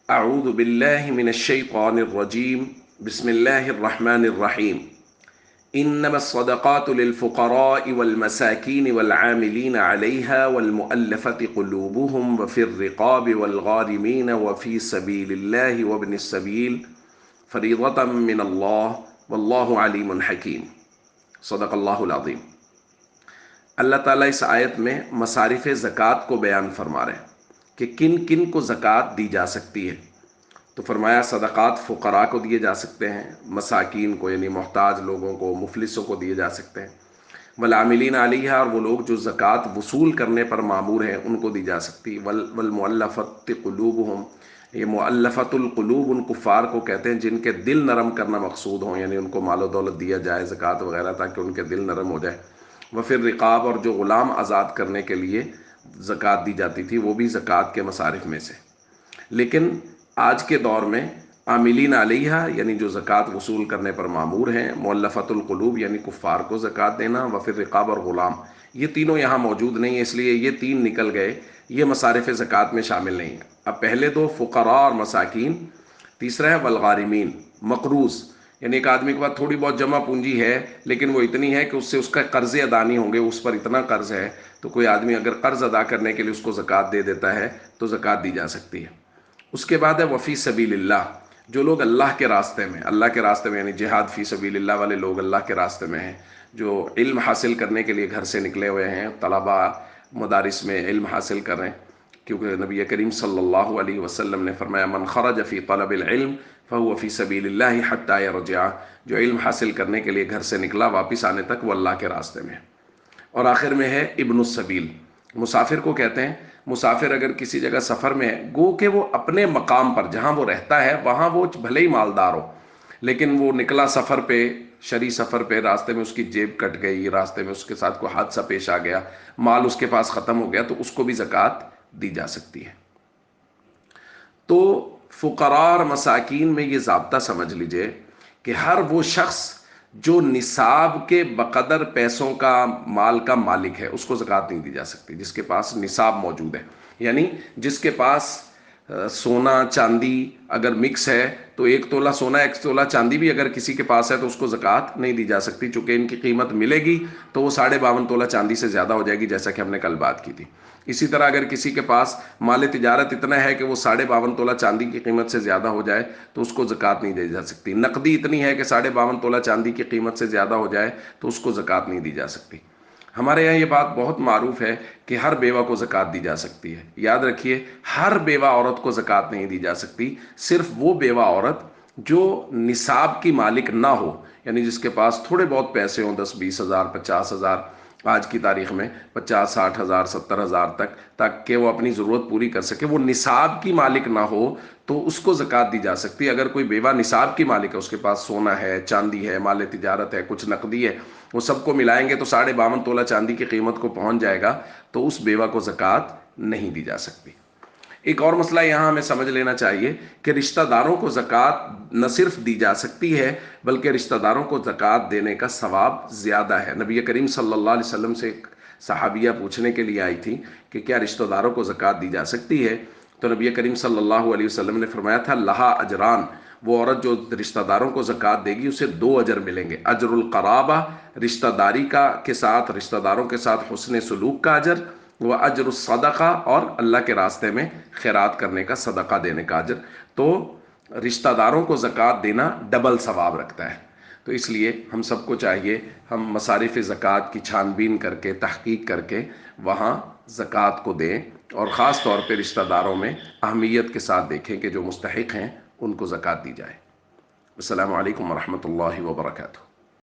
أعوذ بالله من الشيطان الرجيم بسم الله الرحمن الرحيم إنما الصدقات للفقراء والمساكين والعاملين عليها والمؤلفة قلوبهم وفي الرقاب والغارمين وفي سبيل الله وابن السبيل فريضة من الله والله عليم حكيم صدق اللہ العظیم۔ اللہ تعالیٰ اس آیت میں مصارف زکوٰۃ کو بیان فرما رہے ہیں کہ کن کن کو زکوٰۃ دی جا سکتی ہے۔ تو فرمایا صدقات فقراء کو دیے جا سکتے ہیں، مساکین کو یعنی محتاج لوگوں کو، مفلسوں کو دیے جا سکتے ہیں، والعاملین علیہا اور وہ لوگ جو زکوٰۃ وصول کرنے پر مامور ہیں ان کو دی جا سکتی، والمؤلفۃ قلوبہم، یہ مؤلفۃ القلوب ان کفار کو کہتے ہیں جن کے دل نرم کرنا مقصود ہوں، یعنی ان کو مال و دولت دیا جائے زکوٰۃ وغیرہ تاکہ ان کے دل نرم ہو جائے۔ وفی الرقاب اور جو غلام آزاد کرنے کے لیے زکوٰۃ دی جاتی تھی وہ بھی زکوٰۃ کے مصارف میں سے۔ لیکن آج کے دور میں عاملین علیہا یعنی جو زکوٰۃ وصول کرنے پر مامور ہیں، مؤلفۃ القلوب یعنی کفار کو زکوٰۃ دینا، وفی الرقاب اور غلام، یہ تینوں یہاں موجود نہیں ہیں، اس لیے یہ تین نکل گئے، یہ مصارف زکوٰۃ میں شامل نہیں ہیں۔ اب پہلے دو فقراء اور مساکین، تیسرا ہے والغارمین، مقروض یعنی ایک آدمی کے پاس تھوڑی بہت جمع پونجی ہے لیکن وہ اتنی ہے کہ اس سے اس کا قرض ادا نہیں ہوں گے، اس پر اتنا قرض ہے، تو کوئی آدمی اگر قرض ادا کرنے کے لیے اس کو زکوٰۃ دے دیتا ہے تو زکوٰۃ دی جا سکتی ہے۔ اس کے بعد ہے وفی سبیل اللہ، جو لوگ اللہ کے راستے میں یعنی جہاد فی سبیل اللہ والے لوگ اللہ کے راستے میں ہیں، جو علم حاصل کرنے کے لیے گھر سے نکلے ہوئے ہیں، طلباء مدارس میں علم حاصل کر رہے ہیں، کیونکہ نبی کریم صلی اللہ علیہ وسلم نے فرمایا من خرج فی طلب العلم فهو فی سبیل اللہ حتی یرجع، جو علم حاصل کرنے کے لیے گھر سے نکلا واپس آنے تک وہ اللہ کے راستے میں۔ اور آخر میں ہے ابن السبیل، مسافر کو کہتے ہیں۔ مسافر اگر کسی جگہ سفر میں ہے، گو کہ وہ اپنے مقام پر جہاں وہ رہتا ہے وہاں وہ بھلے ہی مالدار ہو، لیکن وہ نکلا سفر پہ، شرعی سفر پہ، راستے میں اس کی جیب کٹ گئی، راستے میں اس کے ساتھ کوئی حادثہ پیش آ گیا، مال اس کے پاس ختم ہو گیا، تو اس کو بھی زکوٰۃ دی جا سکتی ہے۔ تو فقراء اور مساکین میں یہ ضابطہ سمجھ لیجئے کہ ہر وہ شخص جو نصاب کے بقدر پیسوں کا مال کا مالک ہے اس کو زکوٰۃ نہیں دی جا سکتی، جس کے پاس نصاب موجود ہے، یعنی جس کے پاس سونا چاندی اگر مکس ہے تو 1 تولہ سونا 1 تولہ چاندی بھی اگر کسی کے پاس ہے تو اس کو زکوٰۃ نہیں دی جا سکتی، چونکہ ان کی قیمت ملے گی تو وہ 52.5 تولہ چاندی سے زیادہ ہو جائے گی، جیسا کہ ہم نے کل بات کی تھی۔ اسی طرح اگر کسی کے پاس مال تجارت اتنا ہے کہ وہ 52.5 تولہ چاندی کی قیمت سے زیادہ ہو جائے تو اس کو زکوٰۃ نہیں دی جا سکتی۔ نقدی اتنی ہے کہ 52.5 تولہ چاندی کی قیمت سے زیادہ ہو جائے تو اس کو زکوٰۃ نہیں دی جا سکتی۔ ہمارے یہاں یہ بات بہت معروف ہے کہ ہر بیوہ کو زکوٰۃ دی جا سکتی ہے۔ یاد رکھیے ہر بیوہ عورت کو زکوٰۃ نہیں دی جا سکتی، صرف وہ بیوہ عورت جو نصاب کی مالک نہ ہو، یعنی جس کے پاس تھوڑے بہت پیسے ہوں، 10-20 ہزار 50 ہزار، آج کی تاریخ میں 50-60 ہزار 70 ہزار تک، تاکہ وہ اپنی ضرورت پوری کر سکے، وہ نصاب کی مالک نہ ہو تو اس کو زکوٰۃ دی جا سکتی ہے۔ اگر کوئی بیوہ نصاب کی مالک ہے، اس کے پاس سونا ہے، چاندی ہے، مال تجارت ہے، کچھ نقدی ہے، وہ سب کو ملائیں گے تو 52.5 تولہ چاندی کی قیمت کو پہنچ جائے گا، تو اس بیوہ کو زکوٰۃ نہیں دی جا سکتی۔ ایک اور مسئلہ یہاں ہمیں سمجھ لینا چاہیے کہ رشتہ داروں کو زکوٰۃ نہ صرف دی جا سکتی ہے بلکہ رشتہ داروں کو زکوٰۃ دینے کا ثواب زیادہ ہے۔ نبی کریم صلی اللہ علیہ وسلم سے ایک صحابیہ پوچھنے کے لیے آئی تھی کہ کیا رشتہ داروں کو زکوٰۃ دی جا سکتی ہے، تو نبی کریم صلی اللہ علیہ وسلم نے فرمایا تھا لہا اجران، وہ عورت جو رشتہ داروں کو زکوٰۃ دے گی اسے 2 اجر ملیں گے، اجر القرابہ رشتہ داری کے ساتھ، رشتہ داروں کے ساتھ حسن سلوک کا اجر، وہ اجر الصدقہ اور اللہ کے راستے میں خیرات کرنے کا، صدقہ دینے کا اجر۔ تو رشتہ داروں کو زکوٰۃ دینا ڈبل ثواب رکھتا ہے۔ تو اس لیے ہم سب کو چاہیے ہم مصارف زکوٰۃ کی چھان بین کر کے، تحقیق کر کے وہاں زکوٰۃ کو دیں، اور خاص طور پہ رشتہ داروں میں اہمیت کے ساتھ دیکھیں کہ جو مستحق ہیں ان کو زکوٰۃ دی جائے۔ السلام علیکم ورحمۃ اللہ وبرکاتہ۔